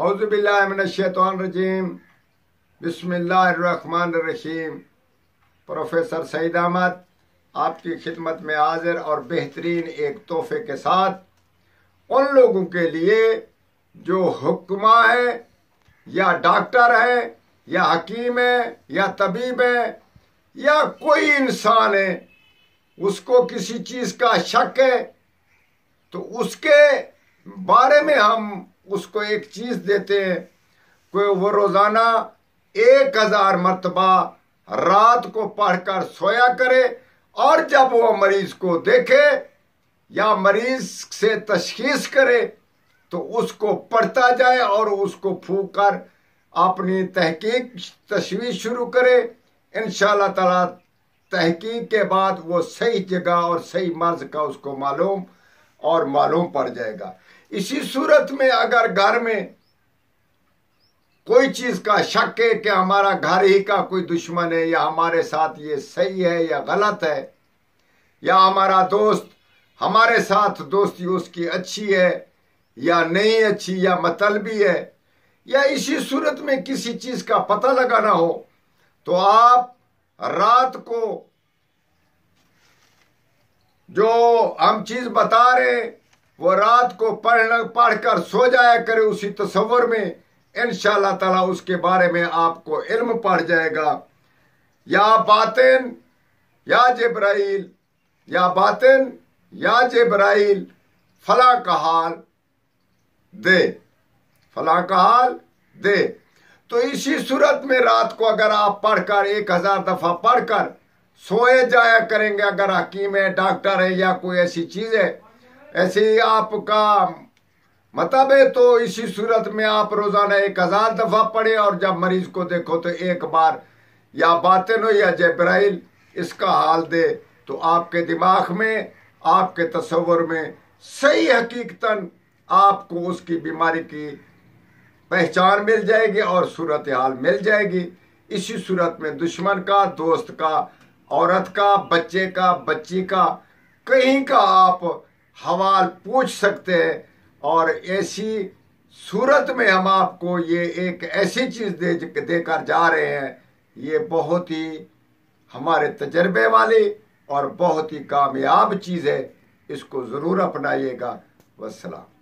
औज़ुबिल्लाहि मिनश्शैतानिर्रजीम बिस्मिल्लाहिर्रहमानिर्रहीम। प्रोफेसर सईद अहमद आपकी खिदमत में हाजिर और बेहतरीन एक तोहफे के साथ उन लोगों के लिए जो हुक्मा है या डॉक्टर है या हकीम है या तबीब है या कोई इंसान है, उसको किसी चीज का शक है तो उसके बारे में हम उसको एक चीज देते हैं। कोई वो रोजाना 1000 मरतबा रात को पढ़कर सोया करे और जब वो मरीज को देखे या मरीज से तशखीस करे तो उसको पढ़ता जाए और उसको फूंक कर अपनी तहकीक तशवीश शुरू करे। इंशाअल्लाह ताला तहकीक के बाद वो सही जगह और सही मर्ज का उसको मालूम पड़ जाएगा। इसी सूरत में अगर घर में कोई चीज का शक है कि हमारा घर ही का कोई दुश्मन है या हमारे साथ ये सही है या गलत है या हमारा दोस्त हमारे साथ दोस्ती उसकी अच्छी है या नहीं अच्छी या मतलबी है, या इसी सूरत में किसी चीज का पता लगाना हो तो आप रात को जो हम चीज बता रहे वो रात को पढ़कर सो जाया करे उसी तसव्वुर में। इंशाअल्लाह ताला उसके बारे में आपको इल्म पड़ जाएगा। या बातिन या जिब्राइल या बातिन या जिब्राइल फला का हाल दे, फला का हाल दे। तो इसी सूरत में रात को अगर आप पढ़कर 1000 दफा पढ़कर सोए जाया करेंगे, अगर हकीम है डॉक्टर है या कोई ऐसी चीज है ऐसे ही आपका मतलब है, तो इसी सूरत में आप रोजाना 1000 दफा पढ़े और जब मरीज को देखो तो एक बार या बातिन हो या जिब्राइल इसका हाल दे, तो आपके दिमाग में आपके तसव्वुर में सही हकीकतन आपको उसकी बीमारी की पहचान मिल जाएगी और सूरत हाल मिल जाएगी। इसी सूरत में दुश्मन का, दोस्त का, औरत का, बच्चे का, बच्ची का, कहीं का आप हवाल पूछ सकते हैं। और ऐसी सूरत में हम आपको ये एक ऐसी चीज देकर जा रहे हैं, ये बहुत ही हमारे तजर्बे वाली और बहुत ही कामयाब चीज है। इसको जरूर अपनाइएगा। वस्सलाम।